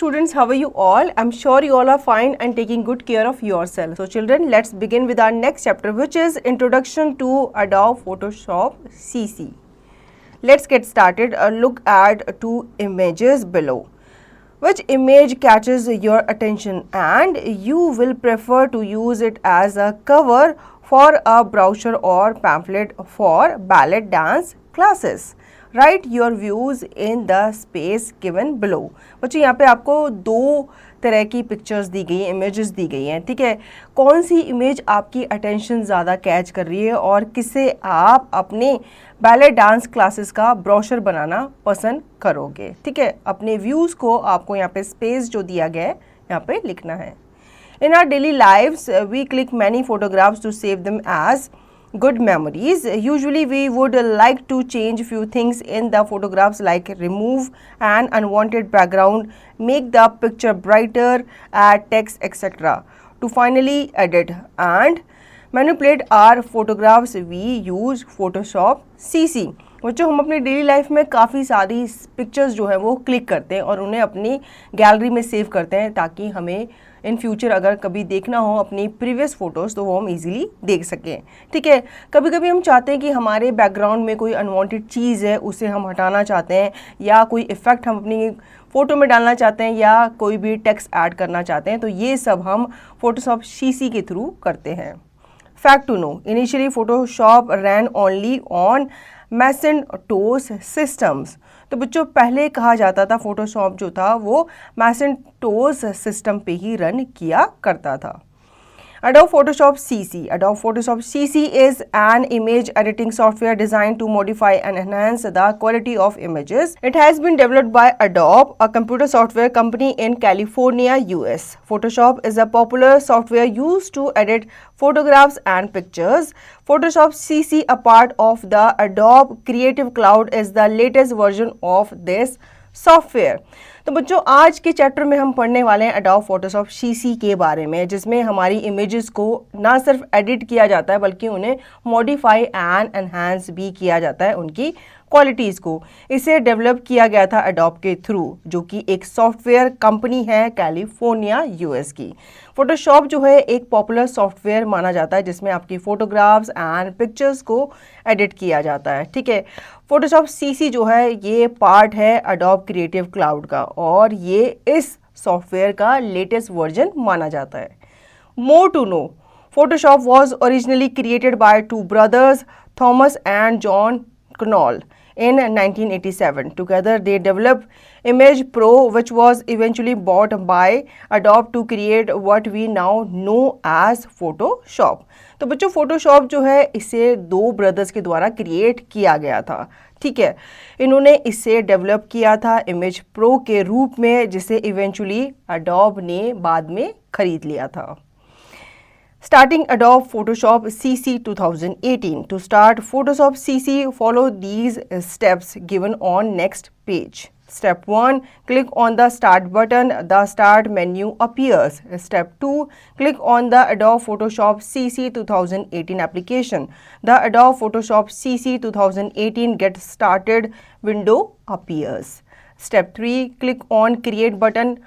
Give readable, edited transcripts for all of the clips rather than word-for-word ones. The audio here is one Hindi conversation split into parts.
students, how are you all? I'm sure you all are fine and taking good care of yourself. So children, let's begin with our next chapter, which is Introduction to Adobe Photoshop CC. Let's get started. Look at two images below. Which image catches your attention and you will prefer to use it as a cover for a brochure or pamphlet for ballet dance classes? Write your views in the space given below. बच्चों यहाँ पे आपको दो तरह की पिक्चर्स दी गई हैं, इमेजेस दी गई हैं, ठीक है। कौन सी इमेज आपकी अटेंशन ज़्यादा कैच कर रही है और किसे आप अपने बैले डांस क्लासेस का ब्रोशर बनाना पसंद करोगे, ठीक है। अपने व्यूज़ को आपको यहाँ पे स्पेस जो दिया गया है यहाँ पे लिखना है। In our daily lives, we click many photographs to save them as good memories. Usually we would like to change few things in the photographs, like remove an unwanted background, make the picture brighter, add text, etc. To finally edit and manipulate our photographs, we use Photoshop CC. बच्चों, हम अपनी डेली लाइफ में काफ़ी सारी पिक्चर्स जो है वो क्लिक करते हैं और उन्हें अपनी गैलरी में सेव करते हैं ताकि हमें इन फ्यूचर अगर कभी देखना हो अपनी प्रीवियस फ़ोटोज़ तो वो हम इजीली देख सकें, ठीक है। कभी कभी हम चाहते हैं कि हमारे बैकग्राउंड में कोई अनवांटेड चीज़ है उसे हम हटाना चाहते हैं, या कोई इफ़ेक्ट हम अपनी फ़ोटो में डालना चाहते हैं, या कोई भी टेक्स्ट ऐड करना चाहते हैं, तो ये सब हम फोटोशॉप CC के थ्रू करते हैं। Fact to know, initially Photoshop ran only on Macintosh systems. तो बच्चों, पहले कहा जाता था फोटोशॉप जो था वो मैसेंटोस सिस्टम पे ही रन किया करता था। Adobe Photoshop CC. Adobe Photoshop CC is an image editing software designed to modify and enhance the quality of images. It has been developed by Adobe, a computer software company in California, US. Photoshop is a popular software used to edit photographs and pictures. Photoshop CC, a part of the Adobe Creative Cloud, is the latest version of this software. तो बच्चों, आज के चैप्टर में हम पढ़ने वाले हैं Adobe Photoshop CC के बारे में, जिसमें हमारी इमेजेस को ना सिर्फ एडिट किया जाता है बल्कि उन्हें मॉडिफाई एंड एनहांस भी किया जाता है उनकी क्वालिटीज़ को। इसे डेवलप किया गया था Adobe के थ्रू, जो कि एक सॉफ्टवेयर कंपनी है कैलिफोर्निया US की। फोटोशॉप जो है एक पॉपुलर सॉफ्टवेयर माना जाता है जिसमें आपकी फ़ोटोग्राफ्स एंड पिक्चर्स को एडिट किया जाता है, ठीक है। फोटोशॉप CC जो है ये पार्ट है Adobe क्रिएटिव क्लाउड का और ये इस सॉफ्टवेयर का लेटेस्ट वर्जन माना जाता है। More to know, Photoshop was originally created by two brothers Thomas and John Knoll in 1987. Together they developed Image Pro, which was eventually bought by Adobe to create what we now know as Photoshop. तो बच्चों, फोटोशॉप जो है इसे दो ब्रदर्स के द्वारा क्रिएट किया गया था, ठीक है। इन्होंने इसे डेवलप किया था इमेज प्रो के रूप में, जिसे इवेंचुअली Adobe ने बाद में खरीद लिया था। Starting Adobe Photoshop CC 2018. To start Photoshop CC, follow these steps given on next page. Step 1. Click on the Start button. The Start menu appears. Step 2. Click on the Adobe Photoshop CC 2018 application. The Adobe Photoshop CC 2018 Get Started window appears. Step 3. Click on Create button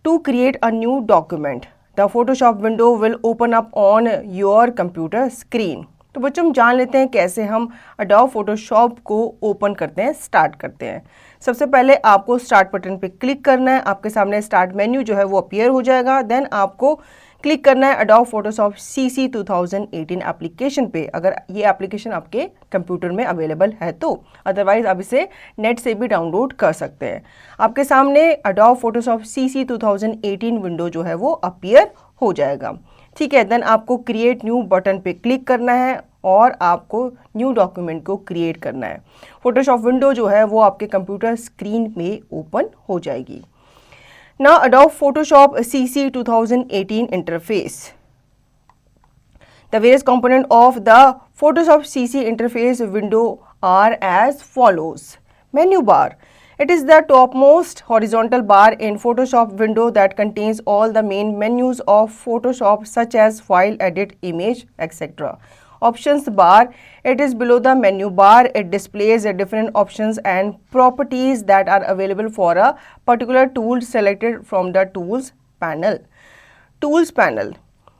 to create a new document. The Photoshop window will open up on your computer screen. तो बच्चों, हम जान लेते हैं कैसे हम Adobe Photoshop को ओपन करते हैं, स्टार्ट करते हैं। सबसे पहले आपको स्टार्ट बटन पे क्लिक करना है, आपके सामने स्टार्ट मेन्यू जो है वो अपीयर हो जाएगा। देन आपको क्लिक करना है Adobe Photoshop CC 2018 एप्लीकेशन पे, अगर ये एप्लीकेशन आपके कंप्यूटर में अवेलेबल है तो, अदरवाइज आप इसे नेट से भी डाउनलोड कर सकते हैं। आपके सामने Adobe Photoshop CC 2018 विंडो जो है वो अपीयर हो जाएगा, ठीक है। देन आपको क्रिएट न्यू बटन पे क्लिक करना है और आपको न्यू डॉक्यूमेंट को क्रिएट करना है। फोटोशॉप विंडो जो है वो आपके कंप्यूटर स्क्रीन में ओपन हो जाएगी। Now Adobe Photoshop CC 2018 interface. The various components of the Photoshop CC interface window are as follows. Menu bar. It is the topmost horizontal bar in Photoshop window that contains all the main menus of Photoshop such as file, edit, image, etc. Options bar, it is below the menu bar. It displays different options and properties that are available for a particular tool selected from the tools panel. Tools panel.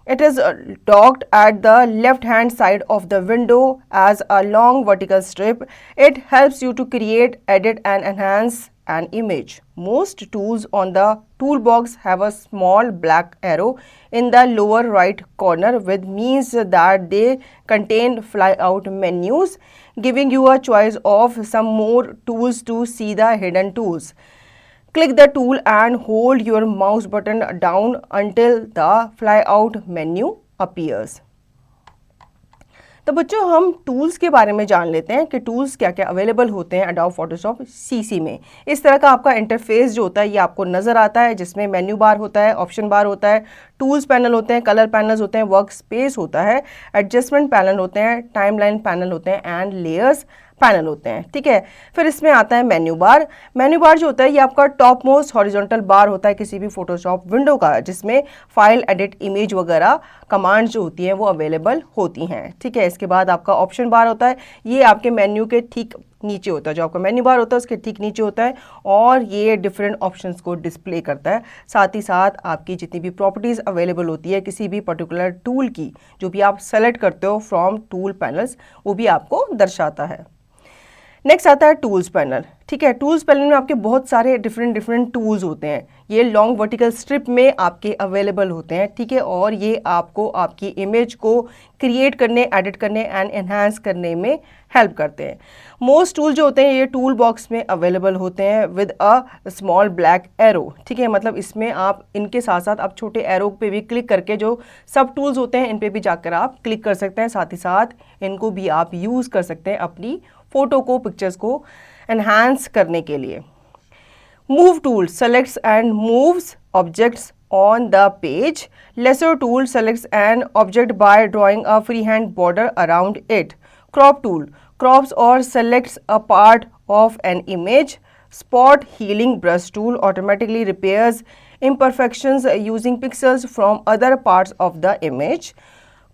It is docked at the left hand side of the window as a long vertical strip. It helps you to create, edit and enhance an image. Most tools on the toolbox have a small black arrow in the lower right corner, which means that they contain flyout menus, giving you a choice of some more tools to see the hidden tools. Click the tool and hold your mouse button down until the flyout menu appears. तो बच्चों हम टूल्स के बारे में जान लेते हैं कि टूल्स क्या क्या अवेलेबल होते हैं एडोब फोटोशॉप सीसी में। इस तरह का आपका इंटरफेस जो होता है ये आपको नज़र आता है, जिसमें मेन्यू बार होता है, ऑप्शन बार होता है, टूल्स पैनल होते हैं, कलर पैनल्स होते हैं, वर्क स्पेस होता है, एडजस्टमेंट पैनल होते हैं, टाइमलाइन पैनल होते हैं एंड लेयर्स पैनल होते हैं। ठीक है, फिर इसमें आता है मेन्यू बार। मेन्यू बार जो होता है ये आपका टॉप मोस्ट हॉरिजॉन्टल बार होता है किसी भी फोटोशॉप विंडो का, जिसमें फाइल, एडिट, इमेज वगैरह कमांड जो होती हैं वो अवेलेबल होती हैं। ठीक है, इसके बाद आपका ऑप्शन बार होता है, ये आपके मेन्यू के ठीक नीचे होता है। जो आपका मेन्यू बार होता है उसके ठीक नीचे होता है और ये डिफरेंट ऑप्शंस को डिस्प्ले करता है। साथ ही साथ आपकी जितनी भी प्रॉपर्टीज़ अवेलेबल होती है किसी भी पर्टिकुलर टूल की, जो भी आप सेलेक्ट करते हो फ्रॉम टूल पैनल्स, वो भी आपको दर्शाता है। नेक्स्ट आता है टूल्स पैनल। ठीक है, टूल्स पैनल में आपके बहुत सारे डिफरेंट टूल्स होते हैं। ये लॉन्ग वर्टिकल स्ट्रिप में आपके अवेलेबल होते हैं। ठीक है, और ये आपको आपकी इमेज को क्रिएट करने, एडिट करने एंड एनहांस करने में हेल्प करते हैं। मोस्ट टूल जो होते हैं ये टूल बॉक्स में अवेलेबल होते हैं with a small black arrow. ठीक है, मतलब इसमें आप इनके साथ साथ आप छोटे एरो पे भी क्लिक करके जो सब टूल्स होते हैं इन पे भी जाकर आप क्लिक कर सकते हैं। साथ ही साथ इनको भी आप यूज़ कर सकते हैं अपनी फोटो को, पिक्चर्स को एनहांस करने के लिए। Move tool selects and moves objects on the page. Lasso tool selects an object by drawing a freehand border around it. Crop tool crops or selects a part of an image. Spot healing brush tool automatically repairs imperfections using pixels from other parts of the image.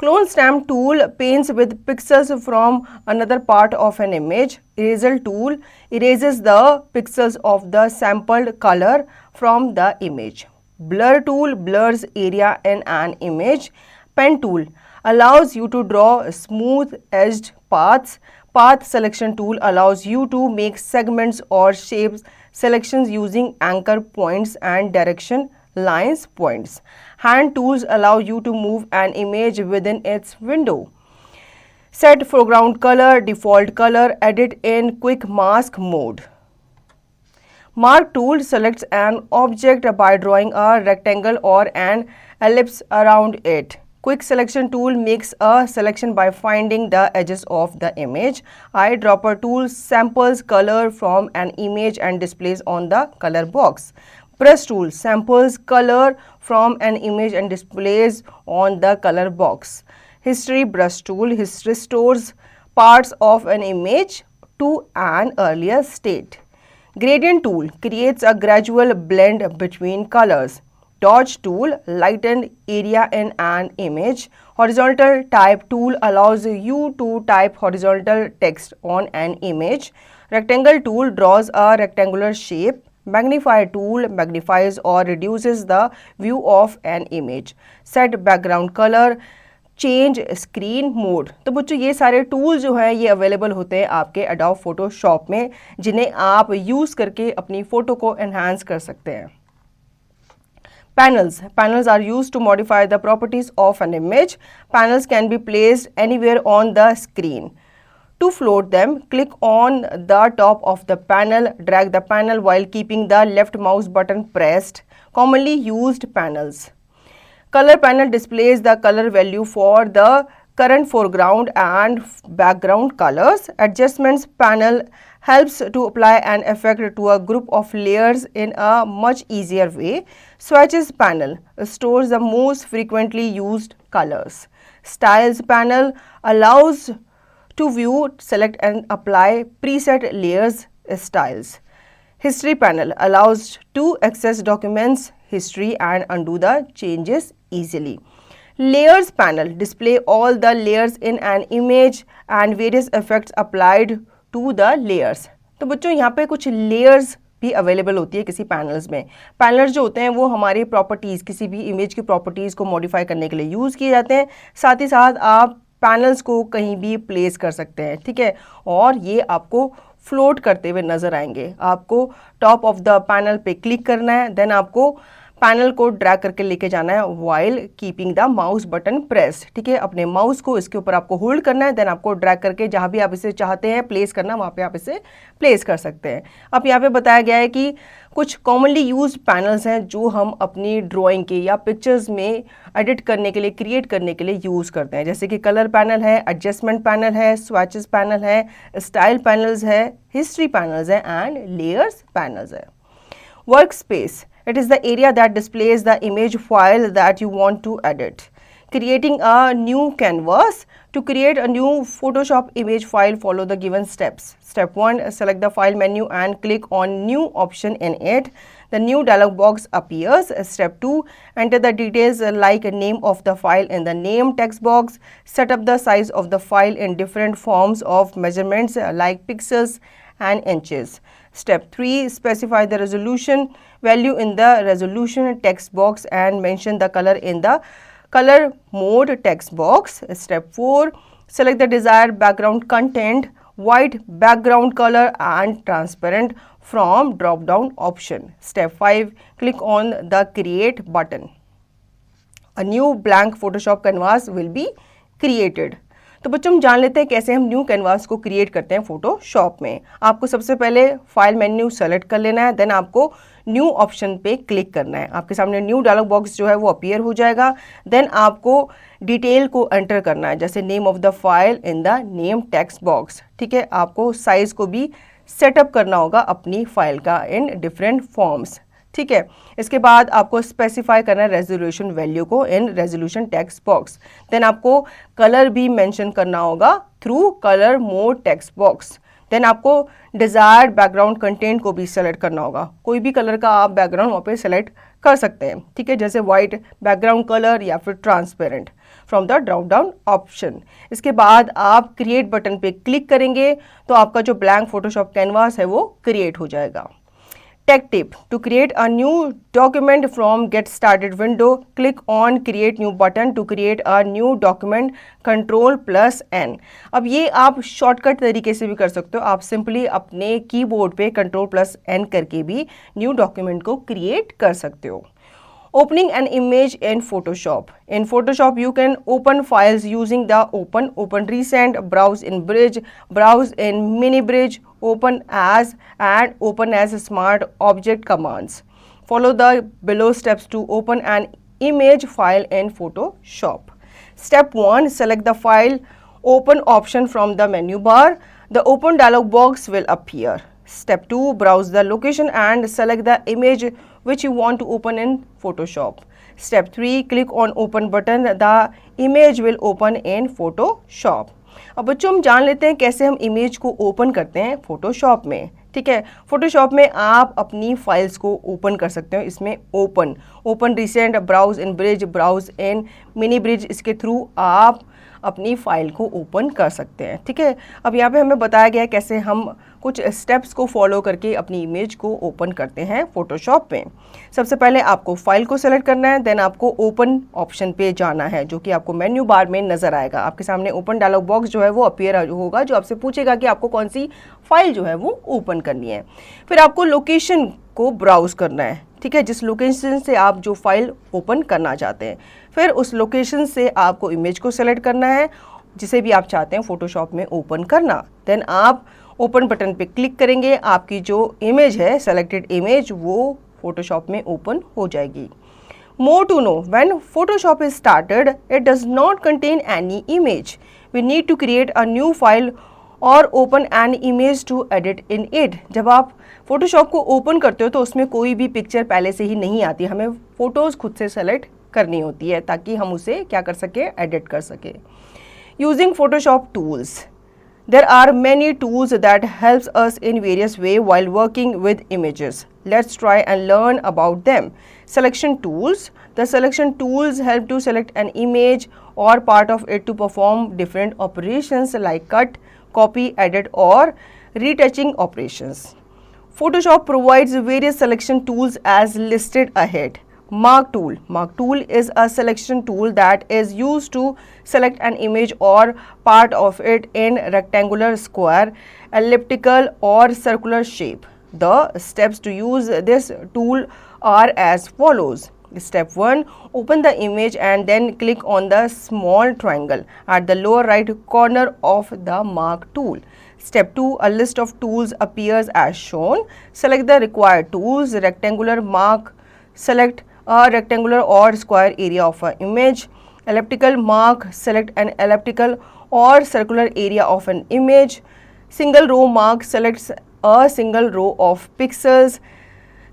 Clone stamp tool paints with pixels from another part of an image. Eraser tool erases the pixels of the sampled color from the image. Blur tool blurs area in an image. Pen tool allows you to draw smooth edged paths. Path selection tool allows you to make segments or shapes selections using anchor points and direction lines points. Hand tools allow you to move an image within its window. Set foreground color, default color, edit in quick mask mode. Mark tool selects an object by drawing a rectangle or an ellipse around it. Quick selection tool makes a selection by finding the edges of the image. Eyedropper tool samples color from an image and displays on the color box. Brush tool samples color from an image and displays on the color box. History brush tool restores parts of an image to an earlier state. Gradient tool creates a gradual blend between colors. Dodge tool lightens area in an image. Horizontal type tool allows you to type horizontal text on an image. Rectangle tool draws a rectangular shape. Magnify tool magnifies or reduces the view of an image. Set background color, change screen mode. तो बच्चों ये सारे टूल जो हैं ये अवेलेबल होते हैं आपके एडोब फोटोशॉप में, जिन्हें आप यूज़ करके अपनी फ़ोटो को एनहांस कर सकते हैं। Panels are used to modify the properties of an image. Panels can be placed anywhere on the screen. To float them, click on the top of the panel, drag the panel while keeping the left mouse button pressed. Commonly used panels. Color panel displays the color value for the current foreground and background colors. Adjustments panel helps to apply an effect to a group of layers in a much easier way. Swatches panel stores the most frequently used colors. Styles panel allows to view, select and apply preset layers styles. History panel allows to access documents history and undo the changes easily. Layers panel display all the layers in an image and various effects applied to the layers. तो बच्चों यहाँ पे कुछ layers भी अवेलेबल होती है किसी पैनल्स में. पैनल्स जो होते हैं वो हमारी प्रॉपर्टीज़, किसी भी इमेज की प्रॉपर्टीज़ को मॉडिफाई करने के लिए यूज़ किए जाते हैं. साथ ही साथ आप पैनल्स को कहीं भी प्लेस कर सकते हैं, ठीक है, और ये आपको फ्लोट करते हुए नज़र आएंगे. आपको टॉप ऑफ द पैनल पे क्लिक करना है, देन आपको पैनल को ड्रैग करके लेके जाना है while keeping the mouse button press, ठीक है. अपने माउस को इसके ऊपर आपको होल्ड करना है, देन आपको ड्रैग करके जहाँ भी आप इसे चाहते हैं प्लेस करना, वहाँ पे आप इसे प्लेस कर सकते हैं. अब यहाँ पे बताया गया है कि कुछ कॉमनली यूज पैनल्स हैं जो हम अपनी ड्राइंग के या पिक्चर्स में एडिट करने के लिए, क्रिएट करने के लिए यूज़ करते हैं. जैसे कि कलर पैनल है, एडजस्टमेंट पैनल है, स्वैचेस पैनल है, स्टाइल पैनल्स है, हिस्ट्री पैनल्स है एंड लेयर्स पैनल्स है. Work space, it is the area that displays the image file that you want to edit. Creating a new canvas. To create a new Photoshop image file, follow the given steps. Step 1, select the file menu and click on new option in it. The new dialog box appears. Step 2, enter the details like name of the file in the name text box. Set up the size of the file in different forms of measurements like pixels and inches. Step 3, specify the resolution value in the resolution text box and mention the color in the color mode text box. Step 4, select the desired background content, white background color and transparent from drop down option. Step 5, click on the create button. A new blank Photoshop canvas will be created. तो बच्चों हम जान लेते हैं कैसे हम न्यू कैनवास को क्रिएट करते हैं फोटोशॉप में. आपको सबसे पहले फाइल मेन्यू सेलेक्ट कर लेना है, देन आपको न्यू ऑप्शन पे क्लिक करना है. आपके सामने न्यू डायलॉग बॉक्स जो है वो अपीयर हो जाएगा. देन आपको डिटेल को एंटर करना है, जैसे name of the file in the name text box, ठीक है. आपको साइज को भी सेटअप करना होगा अपनी फाइल का इन डिफरेंट फॉर्म्स, ठीक है. इसके बाद आपको स्पेसिफाई करना है रेजोल्यूशन वैल्यू को in resolution text box. Then आपको कलर भी मेंशन करना होगा through colour mode text box. Then आपको डिजायर्ड बैकग्राउंड कंटेंट को भी सेलेक्ट करना होगा. कोई भी कलर का आप बैकग्राउंड वहाँ पे सेलेक्ट कर सकते हैं, ठीक है, जैसे वाइट बैकग्राउंड कलर या फिर transparent from the drop down option. इसके बाद आप क्रिएट बटन पे क्लिक करेंगे तो आपका जो ब्लैंक फोटोशॉप कैनवास है वो क्रिएट हो जाएगा. Tech tip: to create a new document from Get Started window, click on Create New button to create a new document. Ctrl+N. अब ये आप शॉर्टकट तरीके से भी कर सकते हो. आप सिंपली अपने कीबोर्ड पे Ctrl+N करके भी न्यू डॉक्यूमेंट को क्रिएट कर सकते हो. Opening an image in Photoshop. In Photoshop, you can open files using the open recent, browse in bridge, browse in mini bridge, open as and open as smart object commands. Follow the below steps to open an image file in Photoshop. Step 1, select the file open option from the menu bar. The open dialog box will appear. Step 2, browse the location and select the image which you want to open in Photoshop. Step 3, click on open button. The image will open in Photoshop. अब बच्चों हम जान लेते हैं कैसे हम इमेज को ओपन करते हैं फोटोशॉप में, ठीक है. फोटोशॉप में आप अपनी फाइल्स को ओपन कर सकते हो. इसमें ओपन रिसेंट, ब्राउज इन ब्रिज, ब्राउज इन मिनी ब्रिज, इसके थ्रू आप अपनी फाइल को ओपन कर सकते हैं, ठीक है. अब यहाँ पे हमें बताया गया है कैसे हम कुछ स्टेप्स को फॉलो करके अपनी इमेज को ओपन करते हैं फोटोशॉप में. सबसे पहले आपको फाइल को सेलेक्ट करना है, देन आपको ओपन ऑप्शन पे जाना है जो कि आपको मेन्यू बार में नज़र आएगा. आपके सामने ओपन डायलॉग बॉक्स जो है वो अपीयर होगा, जो आपसे पूछेगा कि आपको कौन सी फाइल जो है वो ओपन करनी है. फिर आपको लोकेशन को ब्राउज करना है, ठीक है, जिस लोकेशन से आप जो फाइल ओपन करना चाहते हैं. फिर उस लोकेशन से आपको इमेज को सेलेक्ट करना है जिसे भी आप चाहते हैं फोटोशॉप में ओपन करना. देन आप ओपन बटन पे क्लिक करेंगे, आपकी जो इमेज है, सेलेक्टेड इमेज, वो फोटोशॉप में ओपन हो जाएगी. More to know, when Photoshop is started, it does not contain any image. We need to create a new file or open an image to edit in it. जब आप फोटोशॉप को ओपन करते हो तो उसमें कोई भी पिक्चर पहले से ही नहीं आती. हमें फ़ोटोज़ खुद से सेलेक्ट करनी होती है ताकि हम उसे क्या कर सकें, एडिट कर सकें. Using Photoshop tools. There are many tools that helps us in various way while working with images. Let's try and learn about them. Selection tools. The selection tools help to select an image or part of it to perform different operations like cut, copy, edit or retouching operations. Photoshop provides various selection tools as listed ahead. Mark tool. Mark tool is a selection tool that is used to select an image or part of it in rectangular, square, elliptical or circular shape. The steps to use this tool are as follows. Step 1. Open the image and then click on the small triangle at the lower right corner of the Mark tool. Step 2. A list of tools appears as shown. Select the required tools. Rectangular mark. Select a rectangular or square area of an image. Elliptical mark. Select an elliptical or circular area of an image. Single row mark selects a single row of pixels.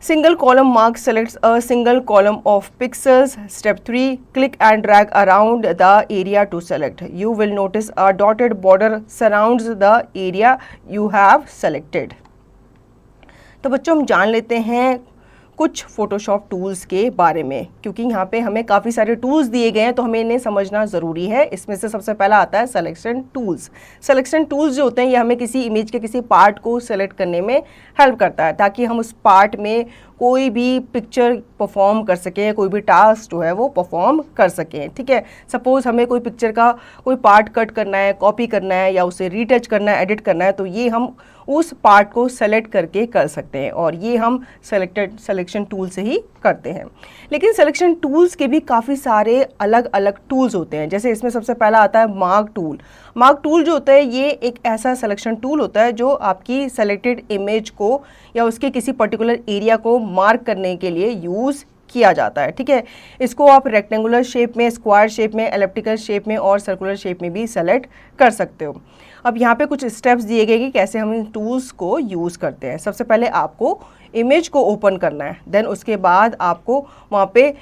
Single column mark selects a single column of pixels. Step 3. Click and drag around the area to select. You will notice a dotted border surrounds the area you have selected. तो बच्चों हम जान लेते हैं कुछ फोटोशॉप टूल्स के बारे में, क्योंकि यहाँ पे हमें काफ़ी सारे टूल्स दिए गए हैं तो हमें इन्हें समझना ज़रूरी है। इसमें से सबसे पहला आता है सिलेक्शन टूल्स। सिलेक्शन टूल्स जो होते हैं ये हमें किसी इमेज के किसी पार्ट को सेलेक्ट करने में हेल्प करता है ताकि हम उस पार्ट में कोई भी पिक्चर परफॉर्म कर सकें, कोई भी टास्क जो है वो परफॉर्म कर सकें। ठीक है, सपोज़ हमें कोई पिक्चर का कोई पार्ट कट करना है, कॉपी करना है या उसे रीटच करना है, एडिट करना है, तो ये हम उस पार्ट को सेलेक्ट करके कर सकते हैं और ये हम सिलेक्शन टूल से ही करते हैं। लेकिन सिलेक्शन टूल्स के भी काफ़ी सारे अलग अलग टूल्स होते हैं। जैसे इसमें सबसे पहला आता है मार्क टूल। मार्क टूल जो होता है ये एक ऐसा सिलेक्शन टूल होता है जो आपकी सेलेक्टेड इमेज को या उसके किसी पर्टिकुलर एरिया को मार्क करने के लिए यूज़ किया जाता है। ठीक है, इसको आप रेक्टेंगुलर शेप में, स्क्वायर शेप में, एलिप्टिकल शेप में और सर्कुलर शेप में भी सेलेक्ट कर सकते हो। अब यहाँ पे कुछ स्टेप्स दिए गए कि कैसे हम इन टूल्स को यूज़ करते हैं। सबसे पहले आपको इमेज को ओपन करना है, देन उसके बाद आपको वहाँ पे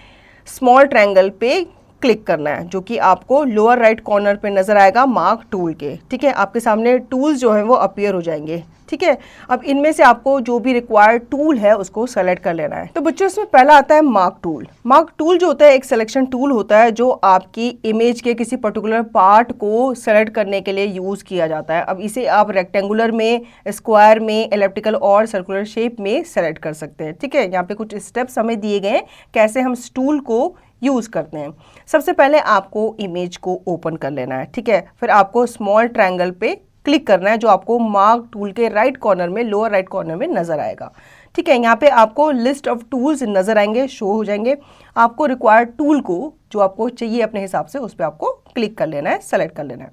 स्मॉल ट्रायंगल पे क्लिक करना है जो कि आपको लोअर राइट कॉर्नर पे नज़र आएगा मार्क टूल के। ठीक है, आपके सामने टूल्स जो हैं वो अपीयर हो जाएंगे। ठीक है, अब इनमें से आपको जो भी रिक्वायर्ड टूल है उसको सेलेक्ट कर लेना है। तो बच्चों इसमें पहला आता है मार्क टूल। मार्क टूल जो होता है एक सिलेक्शन टूल होता है जो आपकी इमेज के किसी पर्टिकुलर पार्ट को सेलेक्ट करने के लिए यूज़ किया जाता है। अब इसे आप रेक्टेंगुलर में, स्क्वायर में, एलिप्टिकल और सर्कुलर शेप में सेलेक्ट कर सकते हैं। ठीक है, यहाँ पे कुछ स्टेप्स हमें दिए गए हैं कैसे हम इस टूल को यूज़ करते हैं। सबसे पहले आपको इमेज को ओपन कर लेना है। ठीक है, फिर आपको स्मॉल ट्रायंगल पे क्लिक करना है जो आपको मार्क टूल के राइट कॉर्नर में, लोअर राइट कॉर्नर में नज़र आएगा। ठीक है, यहाँ पे आपको लिस्ट ऑफ टूल्स नज़र आएंगे, शो हो जाएंगे। आपको रिक्वायर्ड टूल को जो आपको चाहिए अपने हिसाब से उस पर आपको क्लिक कर लेना है, सेलेक्ट कर लेना है।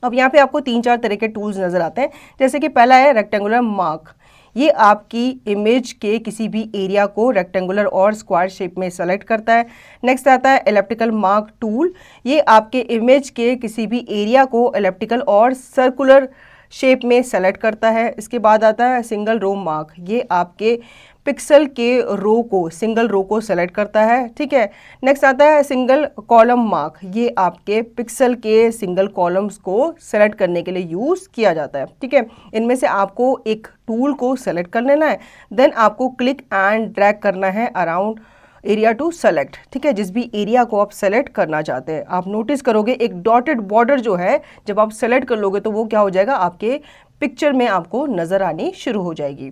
अब यहाँ पे आपको 3-4 तरह के टूल्स नज़र आते हैं। जैसे कि पहला है रेक्टेंगुलर मार्क। ये आपकी इमेज के किसी भी एरिया को रेक्टेंगुलर और स्क्वायर शेप में सेलेक्ट करता है। नेक्स्ट आता है एलिप्टिकल मार्क टूल। ये आपके इमेज के किसी भी एरिया को एलिप्टिकल और सर्कुलर शेप में सेलेक्ट करता है। इसके बाद आता है सिंगल रो मार्क। ये आपके पिक्सल के रो को, सिंगल रो को सेलेक्ट करता है। ठीक है, नेक्स्ट आता है सिंगल कॉलम मार्क। ये आपके पिक्सल के सिंगल कॉलम्स को सेलेक्ट करने के लिए यूज़ किया जाता है। ठीक है, इनमें से आपको एक टूल को सेलेक्ट कर लेना है, देन आपको क्लिक एंड ड्रैग करना है अराउंड एरिया टू सेलेक्ट। ठीक है, जिस भी एरिया को आप सेलेक्ट करना चाहते हैं। आप नोटिस करोगे एक डॉटेड बॉर्डर जो है जब आप सेलेक्ट कर लोगे तो वो क्या हो जाएगा, आपके पिक्चर में आपको नज़र आनी शुरू हो जाएगी।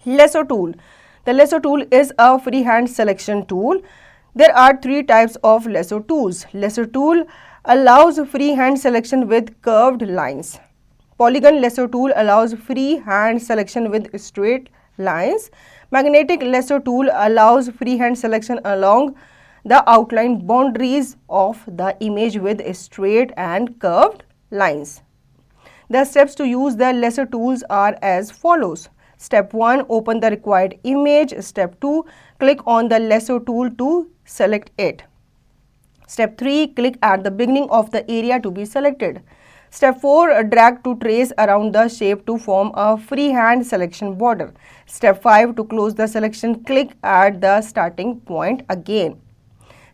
Lasso tool. The lasso tool is a freehand selection tool. There are 3 types of lasso tools. Lasso tool allows freehand selection with curved lines. Polygon lasso tool allows freehand selection with straight lines. Magnetic lasso tool allows freehand selection along the outline boundaries of the image with straight and curved lines. The steps to use the lasso tools are as follows. Step 1. Open the required image. Step 2. Click on the lasso tool to select it. Step 3. Click at the beginning of the area to be selected. Step 4. Drag to trace around the shape to form a freehand selection border. Step 5. To close the selection, click at the starting point again.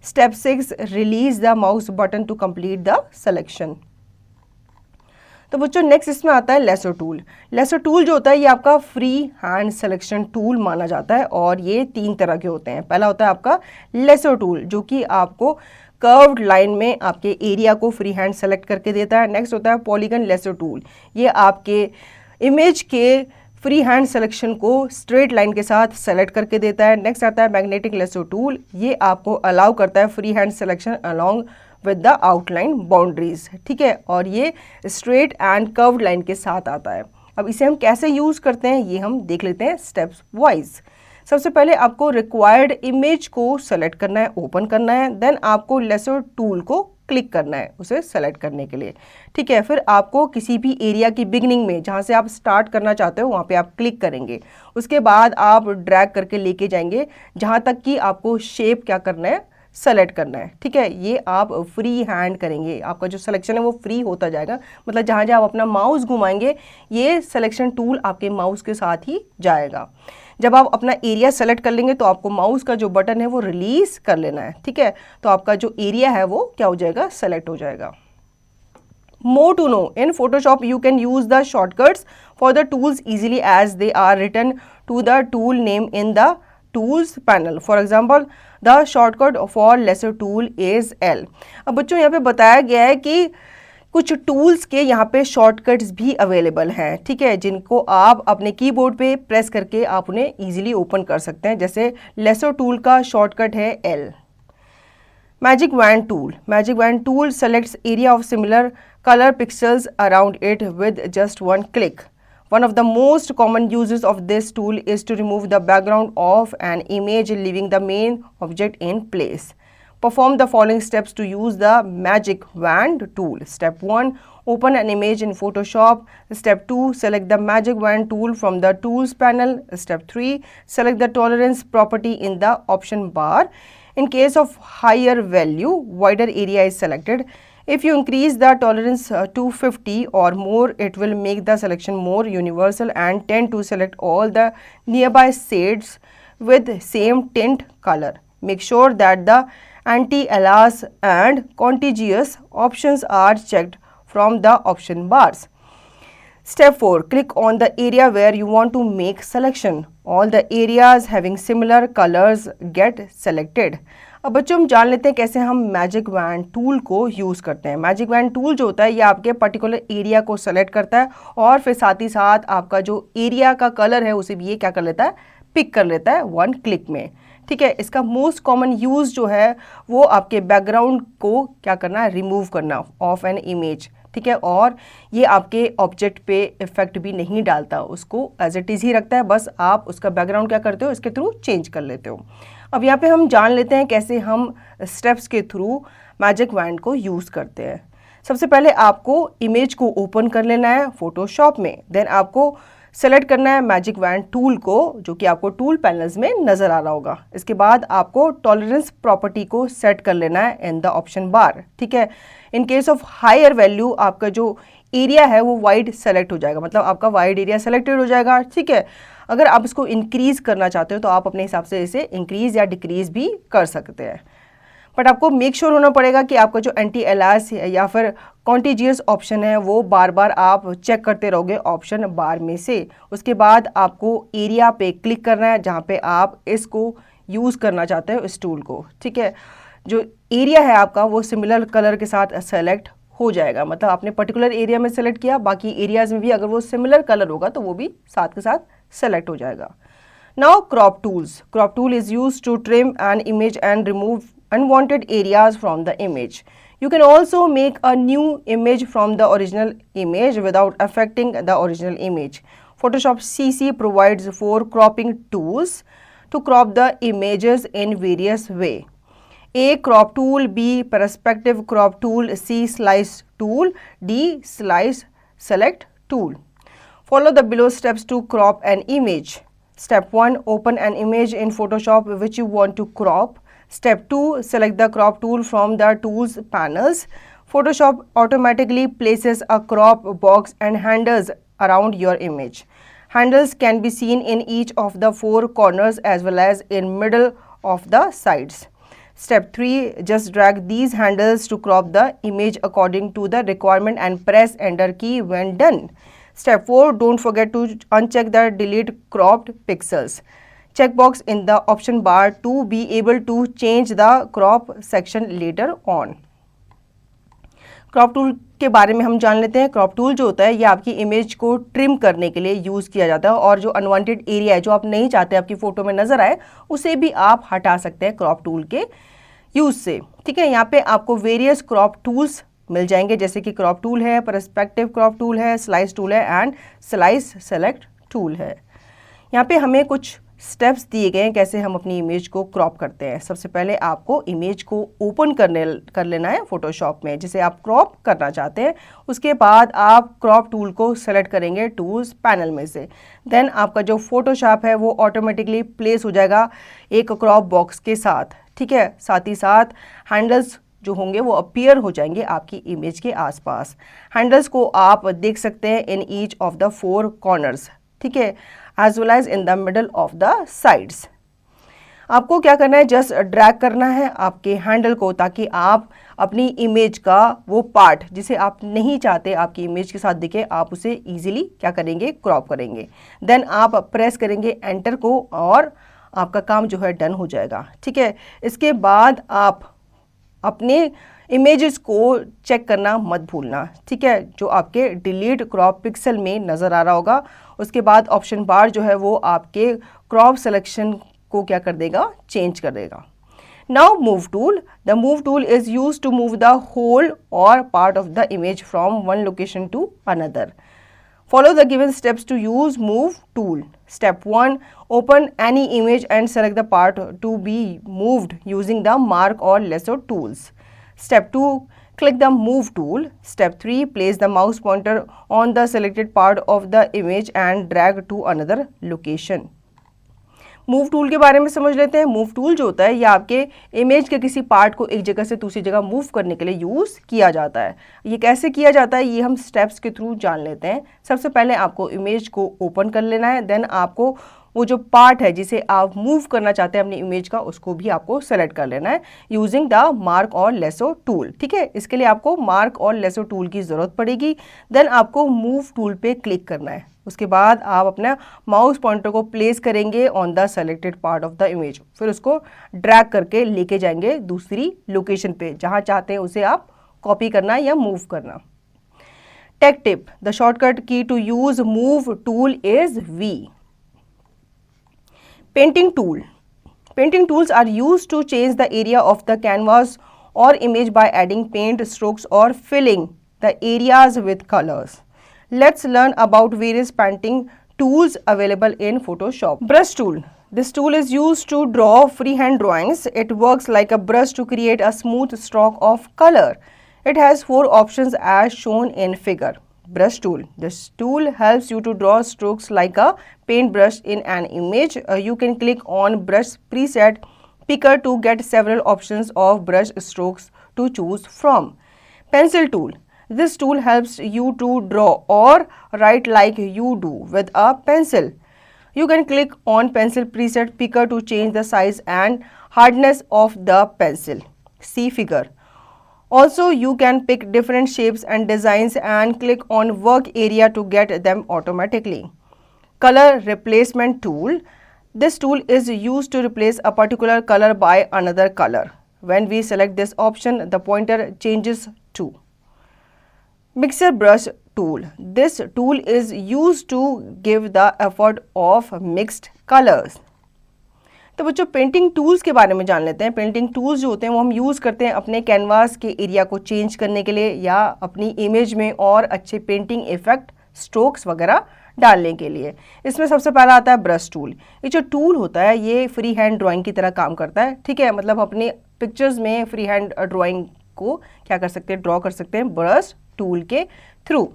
Step 6. Release the mouse button to complete the selection. तो बच्चों नेक्स्ट इसमें आता है लेसो टूल। लेसो टूल जो होता है ये आपका फ्री हैंड सिलेक्शन टूल माना जाता है और ये 3 तरह के होते हैं। पहला होता है आपका लेसो टूल जो कि आपको कर्व्ड लाइन में आपके एरिया को फ्री हैंड सेलेक्ट करके देता है। नेक्स्ट होता है पॉलीगन लेसो टूल, ये आपके इमेज के फ्री हैंड सिलेक्शन को स्ट्रेट लाइन के साथ सेलेक्ट करके देता है। नेक्स्ट आता है मैग्नेटिक लेसो टूल, ये आपको अलाउ करता है free hand selection along with the outline boundaries, ठीक है, और ये स्ट्रेट एंड कर्व्ड लाइन के साथ आता है। अब इसे हम कैसे यूज़ करते हैं ये हम देख लेते हैं स्टेप्स वाइज। सबसे पहले आपको रिक्वायर्ड इमेज को सेलेक्ट करना है, ओपन करना है, देन आपको लेसो टूल को क्लिक करना है उसे सेलेक्ट करने के लिए, ठीक है। फिर आपको किसी भी एरिया की बिगनिंग में जहाँ से आप स्टार्ट करना चाहते हो वहाँ पे आप क्लिक करेंगे। उसके बाद आप ड्रैग करके लेके जाएंगे जहाँ तक कि आपको शेप क्या करना है, सेलेक्ट करना है, ठीक है। ये आप फ्री हैंड करेंगे, आपका जो सिलेक्शन है वो फ्री होता जाएगा, मतलब जहाँ जहाँ आप अपना माउस घुमाएंगे ये सिलेक्शन टूल आपके माउस के साथ ही जाएगा। जब आप अपना एरिया सेलेक्ट कर लेंगे तो आपको माउस का जो बटन है वो रिलीज कर लेना है, ठीक है। तो आपका जो एरिया है वो क्या हो जाएगा, सेलेक्ट हो जाएगा। More to know, in Photoshop you can use the shortcuts for the tools easily as they are written to the tool name in the tools panel. For example, the shortcut for lasso tool is L. अब बच्चों यहाँ पे बताया गया है कि कुछ टूल्स के यहाँ पे शॉर्टकट्स भी अवेलेबल हैं, ठीक है, जिनको आप अपने कीबोर्ड पे प्रेस करके आप उन्हें इजीली ओपन कर सकते हैं। जैसे लेसो टूल का शॉर्टकट है L। Magic wand tool, magic wand tool selects area of similar color pixels around it with just one click. One of the most common uses of this tool is to remove the background of an image, leaving the main object in place. Perform the following steps to use the magic wand tool. Step 1. Open an image in Photoshop. Step 2. Select the magic wand tool from the tools panel. Step 3. Select the tolerance property in the option bar. In case of higher value, wider area is selected. If you increase the tolerance to 50 or more, it will make the selection more universal and tend to select all the nearby shades with same tint color. Make sure that the anti-alias and contiguous options are checked from the option bars. Step 4. Click on the area where you want to make selection. All the areas having similar colors get selected. अब बच्चों हम जान लेते हैं कैसे हम मैजिक वैंड टूल को यूज़ करते हैं। मैजिक वैंड टूल जो होता है ये आपके पर्टिकुलर एरिया को सेलेक्ट करता है और फिर साथ ही साथ आपका जो एरिया का कलर है उसे भी ये क्या कर लेता है, पिक कर लेता है 1 क्लिक में, ठीक है। इसका मोस्ट कॉमन यूज़ जो है वो आपके बैकग्राउंड को क्या करना है, रिमूव करना ऑफ एन इमेज, ठीक है। और ये आपके ऑब्जेक्ट पे इफेक्ट भी नहीं डालता, उसको एज इट इज़ ही रखता है, बस आप उसका बैकग्राउंड क्या करते हो, इसके थ्रू चेंज कर लेते हो। अब यहाँ पे हम जान लेते हैं कैसे हम स्टेप्स के थ्रू मैजिक वैंड को यूज़ करते हैं। सबसे पहले आपको इमेज को ओपन कर लेना है फोटोशॉप में, देन आपको सेलेक्ट करना है मैजिक वैंड टूल को जो कि आपको टूल पैनल्स में नज़र आ रहा होगा। इसके बाद आपको टॉलरेंस प्रॉपर्टी को सेट कर लेना है इन द ऑप्शन बार, ठीक है। In case of higher value आपका जो एरिया है वो वाइड सेलेक्ट हो जाएगा, मतलब आपका वाइड एरिया सेलेक्टेड हो जाएगा, ठीक है। अगर आप इसको इंक्रीज़ करना चाहते हो तो आप अपने हिसाब से इसे इंक्रीज़ या डिक्रीज़ भी कर सकते हैं, बट आपको मेक श्योर होना पड़ेगा कि आपका जो एंटी एलास या फिर कॉन्टिजियस ऑप्शन है वो बार बार आप चेक करते रहोगे ऑप्शन बार में से। उसके बाद आपको एरिया पे क्लिक करना है जहाँ पे आप इसको यूज़ करना चाहते हो इस टूल को, ठीक है। जो एरिया है आपका वो सिमिलर कलर के साथ सेलेक्ट हो जाएगा, मतलब आपने पर्टिकुलर एरिया में सेलेक्ट किया, बाकी एरियाज़ में भी अगर वो सिमिलर कलर होगा तो वो भी साथ के साथ सेलेक्ट हो जाएगा। Now crop tools, crop tool is use to trim an image and remove unwanted areas from the image. You can also make a new image from the original image without affecting the original image. Photoshop CC provides 4 cropping tools to crop the images in various way. A. Crop tool. B. Perspective crop tool. C. Slice tool. D. Slice select tool. Follow the below steps to crop an image. Step 1. Open an image in Photoshop which you want to crop. Step 2. Select the crop tool from the tools panels. Photoshop automatically places a crop box and handles around your image. Handles can be seen in each of the 4 corners as well as in middle of the sides. Step 3, just drag these handles to crop the image according to the requirement and press enter key when done. Step 4, don't forget to uncheck the delete cropped pixels checkbox in the option bar to be able to change the crop section later on. Crop tool के बारे में हम जान लेते हैं. क्रॉप टूल जो होता है ये आपकी इमेज को ट्रिम करने के लिए यूज़ किया जाता है और जो अनवांटेड एरिया है जो आप नहीं चाहते आपकी फ़ोटो में नज़र आए उसे भी आप हटा सकते हैं क्रॉप टूल के यूज़ से. ठीक है, यहाँ पे आपको वेरियस क्रॉप टूल्स मिल जाएंगे जैसे कि क्रॉप टूल है, पर्सपेक्टिव क्रॉप टूल है, स्लाइस टूल है एंड स्लाइस सेलेक्ट टूल है. यहाँ पे हमें कुछ स्टेप्स दिए गए हैं कैसे हम अपनी इमेज को क्रॉप करते हैं. सबसे पहले आपको इमेज को ओपन कर लेना है फोटोशॉप में जिसे आप क्रॉप करना चाहते हैं. उसके बाद आप क्रॉप टूल को सेलेक्ट करेंगे टूल्स पैनल में से. देन आपका जो फोटोशॉप है वो ऑटोमेटिकली प्लेस हो जाएगा एक क्रॉप बॉक्स के साथ. ठीक है, साथ ही साथ हैंडल्स जो होंगे वो अपीयर हो जाएंगे आपकी इमेज के आसपास. हैंडल्स को आप देख सकते हैं in each of the 4 corners. ठीक है, as well as in the middle of the sides. आपको क्या करना है, जस्ट ड्रैग करना है आपके हैंडल को ताकि आप अपनी इमेज का वो पार्ट जिसे आप नहीं चाहते आपकी इमेज के साथ दिखे आप उसे इजीली क्या करेंगे, क्रॉप करेंगे. देन आप प्रेस करेंगे एंटर को और आपका काम जो है डन हो जाएगा. ठीक है, इसके बाद आप अपने इमेजेस को चेक करना मत भूलना. ठीक है, जो आपके डिलीट क्रॉप पिक्सल में नज़र आ रहा होगा उसके बाद ऑप्शन बार जो है वो आपके क्रॉप सिलेक्शन को क्या कर देगा, चेंज कर देगा. Now move tool. The move tool is use to move the whole or part of the image from one location to another. Follow the given steps to use move tool. Step 1, open any image and select the part to be moved using the mark or lasso tools. Step 2, click the move tool. Step 3, place the mouse pointer on the selected part of the image and drag to another location. Move tool के बारे में समझ लेते हैं. मूव टूल जो होता है ये आपके इमेज के किसी पार्ट को एक जगह से दूसरी जगह मूव करने के लिए यूज़ किया जाता है. ये कैसे किया जाता है ये हम स्टेप्स के थ्रू जान लेते हैं. सबसे पहले आपको इमेज को ओपन कर लेना है. देन आपको वो जो पार्ट है जिसे आप मूव करना चाहते हैं अपनी इमेज का उसको भी आपको सेलेक्ट कर लेना है यूजिंग द मार्क और लेसो टूल. ठीक है, इसके लिए आपको मार्क और लेसो टूल की ज़रूरत पड़ेगी. देन आपको मूव टूल पे क्लिक करना है. उसके बाद आप अपना माउस पॉइंटर को प्लेस करेंगे on the selected part of the image. फिर उसको ड्रैग करके लेके जाएंगे दूसरी लोकेशन पे जहाँ चाहते हैं उसे आप कॉपी करना या मूव करना. Tech tip. The shortcut key to use move tool is V. Painting tool. Painting tools are used to change the area of the canvas or image by adding paint strokes or filling the areas with colors. Let's learn about various painting tools available in Photoshop. Brush tool. This tool is used to draw freehand drawings. It works like a brush to create a smooth stroke of color. It has 4 options as shown in figure. Brush tool. This tool helps you to draw strokes like a paintbrush in an image. You can click on brush preset picker to get several options of brush strokes to choose from. Pencil tool. This tool helps you to draw or write like you do with a pencil. You can click on pencil preset picker to change the size and hardness of the pencil. See figure. Also, you can pick different shapes and designs and click on work area to get them automatically. Color replacement tool. This tool is used to replace a particular color by another color. When we select this option, the pointer changes to. Mixer brush tool. This tool is used to give the effect of mixed colors. तो बच्चों पेंटिंग टूल्स के बारे में जान लेते हैं. पेंटिंग टूल्स जो होते हैं वो हम यूज़ करते हैं अपने कैनवास के एरिया को चेंज करने के लिए या अपनी इमेज में और अच्छे पेंटिंग इफेक्ट स्ट्रोक्स वगैरह डालने के लिए. इसमें सबसे पहला आता है ब्रश टूल. ये जो टूल होता है ये फ्री हैंड ड्राइंग की तरह काम करता है. ठीक है, मतलब अपने पिक्चर्स में फ्री हैंड ड्राइंग को क्या कर सकते हैं, ड्रॉ कर सकते हैं ब्रश टूल के थ्रू.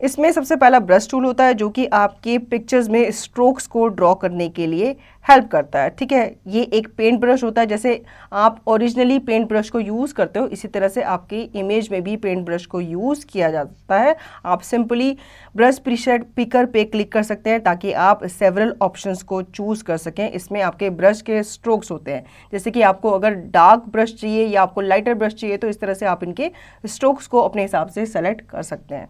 इसमें सबसे पहला ब्रश टूल होता है जो कि आपके पिक्चर्स में स्ट्रोक्स को ड्रॉ करने के लिए हेल्प करता है, ठीक है। ये एक पेंट ब्रश होता है, जैसे आप ओरिजिनली पेंट ब्रश को यूज़ करते हो इसी तरह से आपकी इमेज में भी पेंट ब्रश को यूज़ किया जाता है। आप सिंपली ब्रश प्रीसेट पिकर पे क्लिक कर सकते हैं ताकि आप सेवरल ऑप्शंस को चूज़ कर सकें। इसमें आपके ब्रश के स्ट्रोक्स होते हैं, जैसे कि आपको अगर डार्क ब्रश चाहिए या आपको लाइटर ब्रश चाहिए तो इस तरह से आप इनके स्ट्रोक्स को अपने हिसाब से सेलेक्ट कर सकते हैं।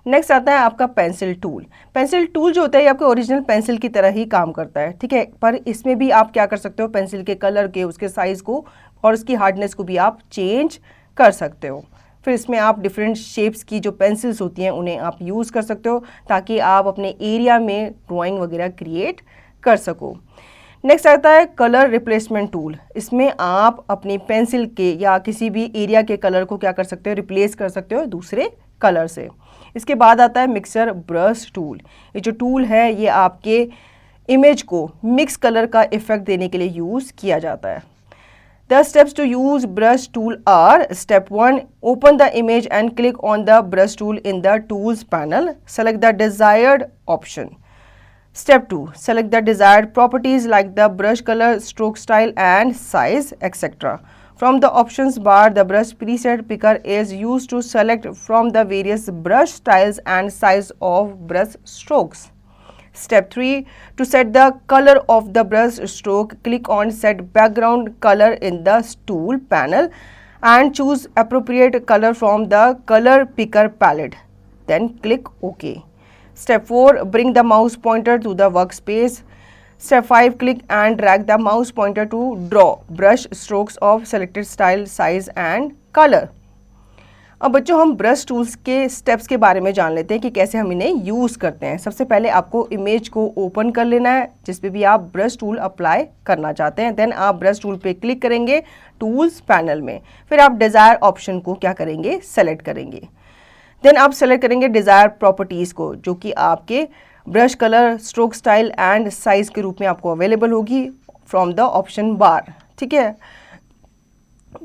नेक्स्ट आता है आपका पेंसिल टूल। पेंसिल टूल जो होता है ये आपके ओरिजिनल पेंसिल की तरह ही काम करता है, ठीक है, पर इसमें भी आप क्या कर सकते हो, पेंसिल के कलर के, उसके साइज़ को और उसकी हार्डनेस को भी आप चेंज कर सकते हो। फिर इसमें आप डिफरेंट शेप्स की जो पेंसिल्स होती हैं उन्हें आप यूज़ कर सकते हो ताकि आप अपने एरिया में ड्राइंग वगैरह क्रिएट कर सको। नेक्स्ट आता है कलर रिप्लेसमेंट टूल। इसमें आप अपनी पेंसिल के या किसी भी एरिया के कलर को क्या कर सकते हो, रिप्लेस कर सकते हो दूसरे कलर से। इसके बाद आता है मिक्सर ब्रश टूल। ये जो टूल है ये आपके इमेज को मिक्स कलर का इफेक्ट देने के लिए यूज़ किया जाता है। The steps to use brush tool are: Step 1. Open the image and click on the brush tool in the tools panel. Select the desired option. Step 2. Select the desired properties like the brush color, stroke style and size, etc. From the options bar, the brush preset picker is used to select from the various brush styles and size of brush strokes. Step 3. To set the color of the brush stroke, click on Set Background Color in the tool panel and choose appropriate color from the color picker palette. Then click OK. Step 4. Bring the mouse pointer to the workspace. Step 5. Click and drag the mouse pointer to draw brush strokes of selected style, size and color. अब बच्चों हम ब्रश टूल्स के स्टेप्स के बारे में जान लेते हैं कि कैसे हम इन्हें यूज़ करते हैं। सबसे पहले आपको इमेज को ओपन कर लेना है जिस पे भी आप ब्रश टूल अप्लाई करना चाहते हैं। देन आप ब्रश टूल पे क्लिक करेंगे टूल्स पैनल में, फिर आप डिज़ायर ऑप्शन को क्या करेंगे, सेलेक्ट करेंगे। देन आप सेलेक्ट करेंगे डिज़ायर प्रॉपर्टीज़ को जो कि आपके brush colour, stroke style and size के रूप में आपको अवेलेबल होगी फ्रॉम द ऑप्शन बार, ठीक है।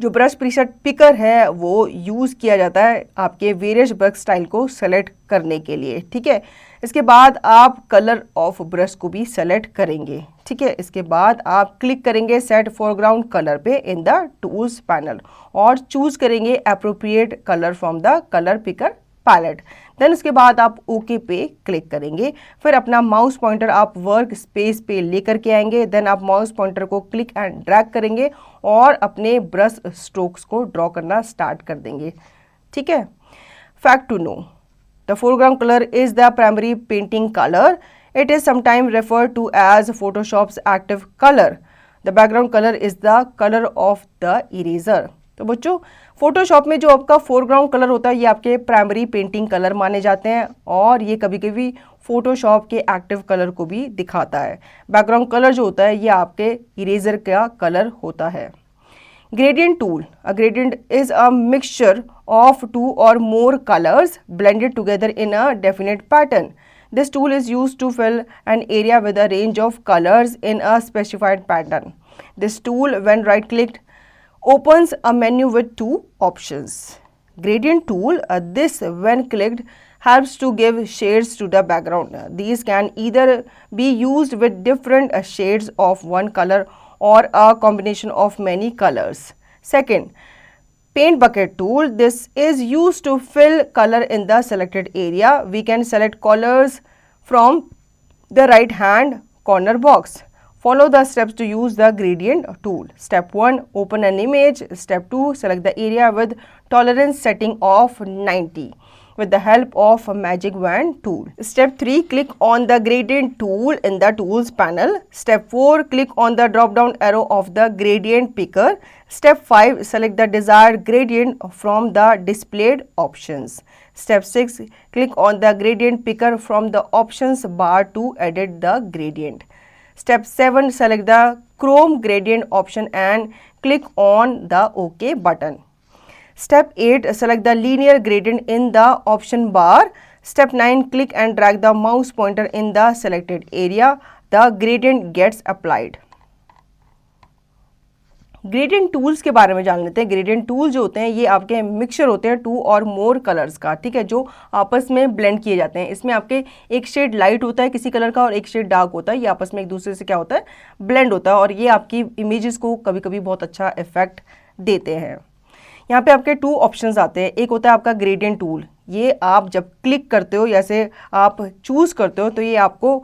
जो ब्रश प्रीसेट पिकर है वो यूज़ किया जाता है आपके वेरियस ब्रश स्टाइल को सेलेक्ट करने के लिए, ठीक है। इसके बाद आप कलर ऑफ ब्रश को भी सेलेक्ट करेंगे, ठीक है। इसके बाद आप क्लिक करेंगे सेट फोरग्राउंड कलर पे इन द टूल्स पैनल और चूज़ करेंगे appropriate colour from the colour picker palette. Then उसके बाद आप ओके पे क्लिक करेंगे, फिर अपना माउस पॉइंटर आप वर्क स्पेस पे लेकर के आएंगे। देन आप माउस पॉइंटर को क्लिक एंड ड्रैग करेंगे और अपने ब्रश स्ट्रोक्स को ड्रॉ करना स्टार्ट कर देंगे, ठीक है। Fact to know: the foreground colour is the primary painting colour. It is sometime referred to as Photoshop's active colour. The background colour is the colour of the eraser. तो बच्चों फोटोशॉप में जो आपका फोरग्राउंड कलर होता है ये आपके प्राइमरी पेंटिंग कलर माने जाते हैं और ये कभी कभी फोटोशॉप के एक्टिव कलर को भी दिखाता है। बैकग्राउंड कलर जो होता है ये आपके इरेजर का कलर होता है। Gradient tool: a gradient is a mixture of two or more colours blended together in a definite pattern. This tool is used to fill an area with a range of colors in a specified pattern. This tool, when right-clicked, opens a menu with two options. Gradient tool, this when clicked helps to give shades to the background. These can either be used with different shades of one color or a combination of many colors. Second, paint bucket tool. This is used to fill color in the selected area. We can select colors from the right hand corner box. Follow the steps to use the gradient tool. Step 1. Open an image. Step 2. Select the area with tolerance setting of 90 with the help of a magic wand tool. Step 3. Click on the gradient tool in the tools panel. Step 4. Click on the drop down arrow of the gradient picker. Step 5. Select the desired gradient from the displayed options. Step 6. Click on the gradient picker from the options bar to edit the gradient. Step 7. Select the Chrome gradient option and click on the OK button. Step 8. Select the linear gradient in the option bar. Step 9. Click and drag the mouse pointer in the selected area. The gradient gets applied. Gradient tools के बारे में जान लेते हैं। ग्रेडियंट टूल जो होते हैं ये आपके मिक्सचर होते हैं टू और मोर कलर्स का, ठीक है, जो आपस में ब्लेंड किए जाते हैं। इसमें आपके एक शेड लाइट होता है किसी कलर का और एक शेड डार्क होता है, ये आपस में एक दूसरे से क्या होता है, ब्लेंड होता है, और ये आपकी इमेजेस को कभी कभी बहुत अच्छा इफेक्ट देते हैं। यहाँ पे आपके 2 ऑप्शंस आते हैं। एक होता है आपका ग्रेडियंट टूल, ये आप जब क्लिक करते हो, जैसे आप चूज़ करते हो, तो ये आपको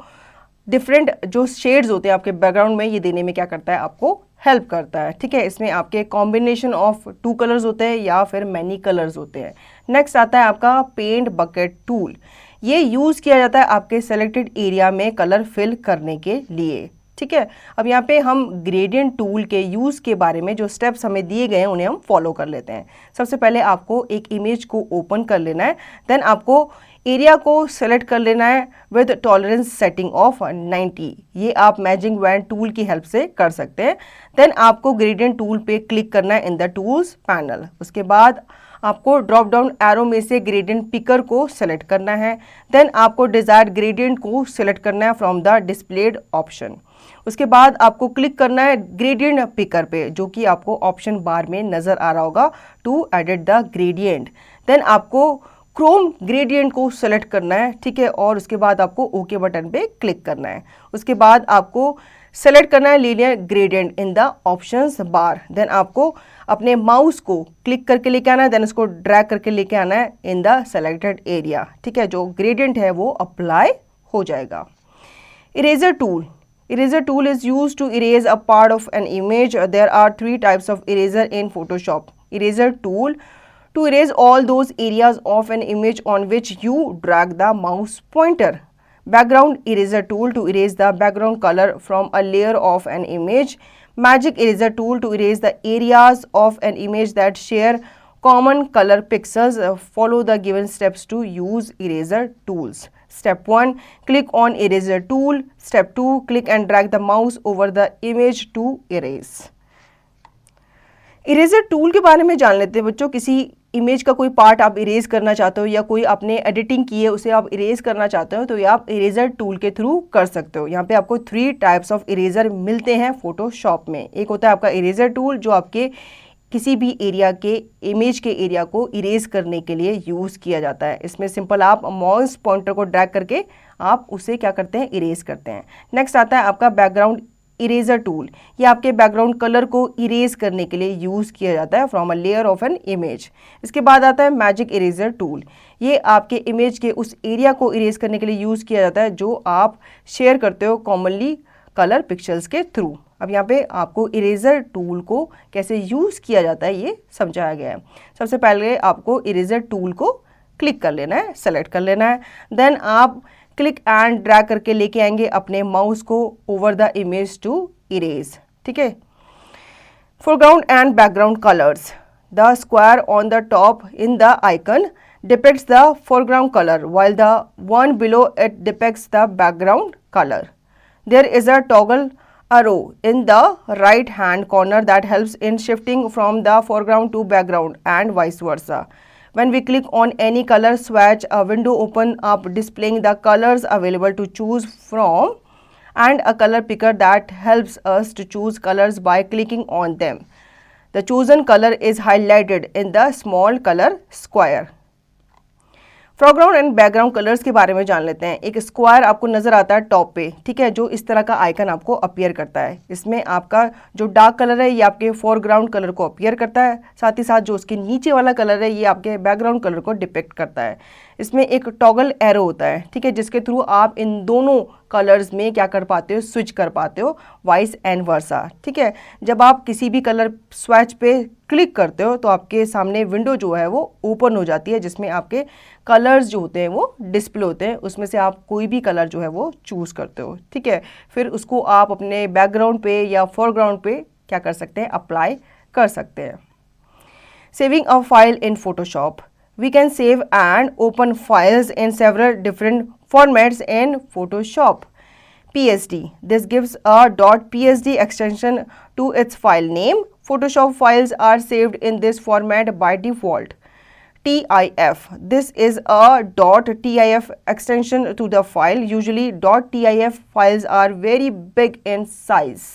डिफरेंट जो शेड्स होते हैं आपके बैकग्राउंड में ये देने में क्या करता है, आपको हेल्प करता है, ठीक है। इसमें आपके कॉम्बिनेशन ऑफ 2 कलर्स होते हैं या फिर मैनी कलर्स होते हैं। नेक्स्ट आता है आपका पेंट बकेट टूल, ये यूज़ किया जाता है आपके सेलेक्टेड एरिया में कलर फिल करने के लिए, ठीक है। अब यहाँ पे हम ग्रेडियंट टूल के यूज़ के बारे में जो स्टेप्स हमें दिए गए हैं उन्हें हम फॉलो कर लेते हैं। सबसे पहले आपको एक इमेज को ओपन कर लेना है, देन आपको एरिया को सेलेक्ट कर लेना है विद टॉलरेंस सेटिंग ऑफ 90, ये आप मैजिक वैन टूल की हेल्प से कर सकते हैं। देन आपको ग्रेडियंट टूल पे क्लिक करना है इन द टूल्स पैनल। उसके बाद आपको ड्रॉप डाउन एरो में से ग्रेडियंट पिकर को सेलेक्ट करना है। देन आपको डिजायर्ड ग्रेडियंट को सेलेक्ट करना है फ्रॉम द डिस्प्लेड ऑप्शन। उसके बाद आपको क्लिक करना है ग्रेडियंट पिकर पे, जो कि आपको ऑप्शन बार में नज़र आ रहा होगा, to edit the gradient. Then आपको क्रोम ग्रेडियंट को सेलेक्ट करना है, ठीक है, और उसके बाद आपको ओके बटन पे क्लिक करना है। उसके बाद आपको सेलेक्ट करना है linear gradient in the options bar. Then आपको अपने माउस को क्लिक करके लेके आना है, देन उसको ड्रैग करके लेके आना है इन द सेलेक्टेड एरिया, ठीक है, जो ग्रेडियंट है वो अप्लाई हो जाएगा। Eraser tool, eraser tool is used to erase a part of an image. There are 3 types of eraser in Photoshop. Eraser tool to erase all those areas of an image on which you drag the mouse pointer. Background eraser tool to erase the background color from a layer of an image. Magic eraser tool to erase the areas of an image that share common color pixels. Follow the given steps to use eraser tools. Step 1, click on eraser tool. Step 2, click and drag the mouse over the image to erase. Eraser tool के बारे में जान लेते हैं बच्चों। किसी इमेज का कोई पार्ट आप इरेज करना चाहते हो या कोई आपने एडिटिंग की है उसे आप इरेज करना चाहते हो, तो ये आप इरेजर टूल के थ्रू कर सकते हो। यहाँ पे आपको 3 टाइप्स ऑफ इरेजर मिलते हैं फोटोशॉप में। एक होता है आपका इरेजर टूल जो आपके किसी भी एरिया के इमेज के एरिया को इरेज करने के लिए यूज़ किया जाता है। इसमें सिंपल आप माउस पॉइंटर को ड्रैग करके आप उसे क्या करते हैं, इरेज करते हैं। नेक्स्ट आता है आपका बैकग्राउंड इरेजर टूल, ये आपके बैकग्राउंड कलर को इरेज करने के लिए यूज़ किया जाता है from a layer of an image. इसके बाद आता है मैजिक इरेजर टूल, ये आपके इमेज के उस एरिया को इरेज करने के लिए यूज़ किया जाता है जो आप शेयर करते हो कॉमनली कलर पिक्चर्स के थ्रू। अब यहाँ पे आपको इरेजर टूल को कैसे यूज़ किया जाता है ये समझाया गया है। सबसे पहले आपको इरेजर टूल को क्लिक कर लेना है, सेलेक्ट कर लेना है, देन आप क्लिक एंड ड्रैग करके लेके आएंगे अपने माउस को over the image to erase, ठीक है। Foreground and background colours, the square on the top in the icon depicts the foreground color while the one below it depicts the background color. There is a toggle arrow in the right hand corner that helps in shifting from the foreground to background and vice versa. When we click on any color swatch, a window opens up displaying the colors available to choose from and a color picker that helps us to choose colors by clicking on them. The chosen color is highlighted in the small color square. Foreground and background colours के बारे में जान लेते हैं। एक स्क्वायर आपको नजर आता है टॉप पे, ठीक है, जो इस तरह का आइकन आपको अपीयर करता है। इसमें आपका जो डार्क कलर है ये आपके फोरग्राउंड कलर को अपीयर करता है, साथ ही साथ जो उसके नीचे वाला कलर है ये आपके बैकग्राउंड कलर को डिपिक्ट करता है। इसमें एक टॉगल एरो होता है, ठीक है, जिसके थ्रू आप इन दोनों कलर्स में क्या कर पाते हो, स्विच कर पाते हो, वाइस एंड वर्सा, ठीक है। जब आप किसी भी कलर स्वैच पे क्लिक करते हो तो आपके सामने विंडो जो है वो ओपन हो जाती है, जिसमें आपके कलर्स जो होते हैं वो डिस्प्ले होते हैं। उसमें से आप कोई भी कलर जो है वो चूज़ करते हो, ठीक है। फिर उसको आप अपने बैकग्राउंड पे या फोरग्राउंड पे क्या कर सकते हैं, अप्लाई कर सकते हैं। Saving a file in Photoshop, we can save and open files in several different formats in Photoshop. PSD, this gives a .psd extension to its file name. Photoshop files are saved in this format by default. TIF, this is a .tif extension to the file. Usually .tif files are very big in size.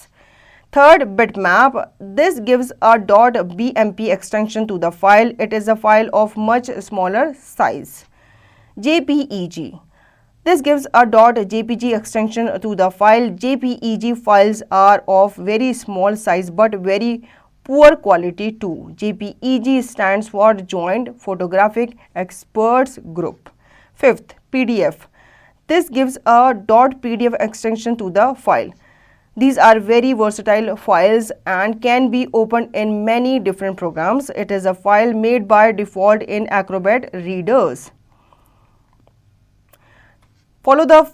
Third, bitmap. This gives a .bmp extension to the file. It is a file of much smaller size. JPEG. This gives a .jpg extension to the file. JPEG files are of very small size but very poor quality too. JPEG stands for Joint Photographic Experts Group. Fifth, PDF. This gives a .pdf extension to the file. These are very versatile files and can be opened in many different programs. It is a file made by default in Acrobat readers. Follow the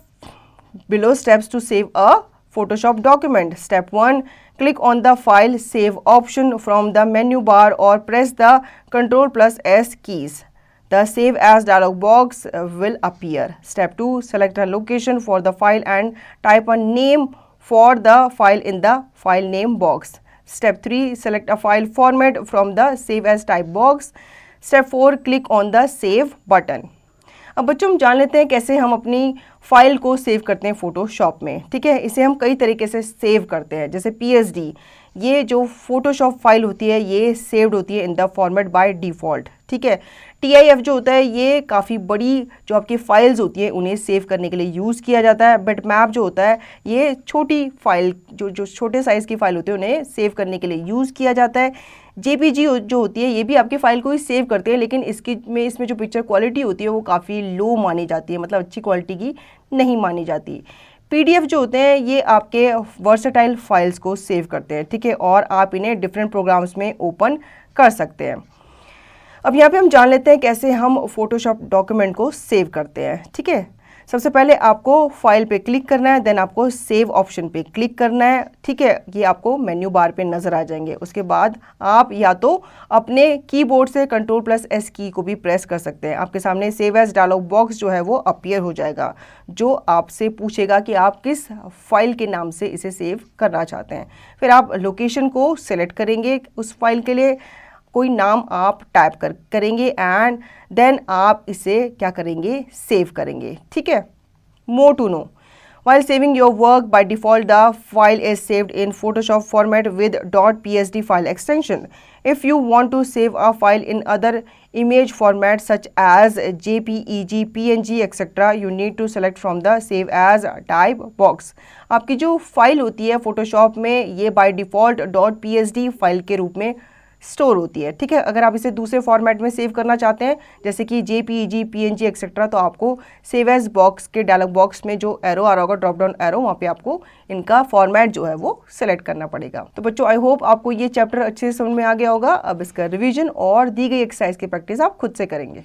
below steps to save a Photoshop document. Step 1. Click on the File Save option from the menu bar or press the Ctrl+S keys. The Save As dialog box will appear. Step 2. Select a location for the file and type a name for the file in the File Name box. Step 3. Select a file format from the Save As type box. Step 4. Click on the Save button. अब बच्चों हम जान लेते हैं कैसे हम अपनी फाइल को सेव करते हैं फोटोशॉप में। ठीक है, इसे हम कई तरीके से सेव करते हैं, जैसे PSD। ये जो फोटोशॉप फाइल होती है ये सेव्ड होती है in the format by default. ठीक है, TIF जो होता है ये काफ़ी बड़ी जो आपकी फाइल्स होती हैं उन्हें सेव करने के लिए यूज़ किया जाता है। बिटमैप जो होता है ये छोटी फाइल जो छोटे साइज़ की फाइल होती है उन्हें सेव करने के लिए यूज़ किया जाता है। JPG जो होती है ये भी आपकी फ़ाइल को ही सेव करती है, लेकिन इसमें जो पिक्चर क्वालिटी होती है वो काफ़ी लो मानी जाती है, मतलब अच्छी क्वालिटी की नहीं मानी जाती। PDF जो होते हैं ये आपके वर्सेटाइल फाइल्स को सेव करते हैं। ठीक है, और आप इन्हें डिफरेंट प्रोग्राम्स में ओपन कर सकते हैं। अब यहाँ पे हम जान लेते हैं कैसे हम फोटोशॉप डॉक्यूमेंट को सेव करते हैं। ठीक है, सबसे पहले आपको फाइल पे क्लिक करना है, देन आपको सेव ऑप्शन पे क्लिक करना है। ठीक है, ये आपको मेन्यू बार पे नज़र आ जाएंगे। उसके बाद आप या तो अपने कीबोर्ड से Ctrl+S की को भी प्रेस कर सकते हैं। आपके सामने सेव एज डायलॉग बॉक्स जो है वो अपीयर हो जाएगा, जो आपसे पूछेगा कि आप किस फाइल के नाम से इसे सेव करना चाहते हैं। फिर आप लोकेशन को सिलेक्ट करेंगे, उस फाइल के लिए कोई नाम आप टाइप करेंगे एंड देन आप इसे क्या करेंगे, सेव करेंगे। ठीक है, more to know while saving your work by default the file is saved in Photoshop format with .psd file extension. If you want to save a file in other image formats such as JPEG, PNG etc. you need to select from the Save As type box. आपकी जो फाइल होती है Photoshop में ये by default .psd फाइल के रूप में स्टोर होती है। ठीक है, अगर आप इसे दूसरे फॉर्मेट में सेव करना चाहते हैं जैसे कि JPEG, PNG एक्सेट्रा, तो आपको सेव एज बॉक्स के डायलॉग बॉक्स में जो एरो आ रहा होगा, ड्रॉप डाउन एरो, वहाँ पे आपको इनका फॉर्मेट जो है वो सिलेक्ट करना पड़ेगा। तो बच्चों आई होप आपको ये चैप्टर अच्छे से समझ में आ गया होगा। अब इसका रिवीजन और दी गई एक्सरसाइज की प्रैक्टिस आप खुद से करेंगे।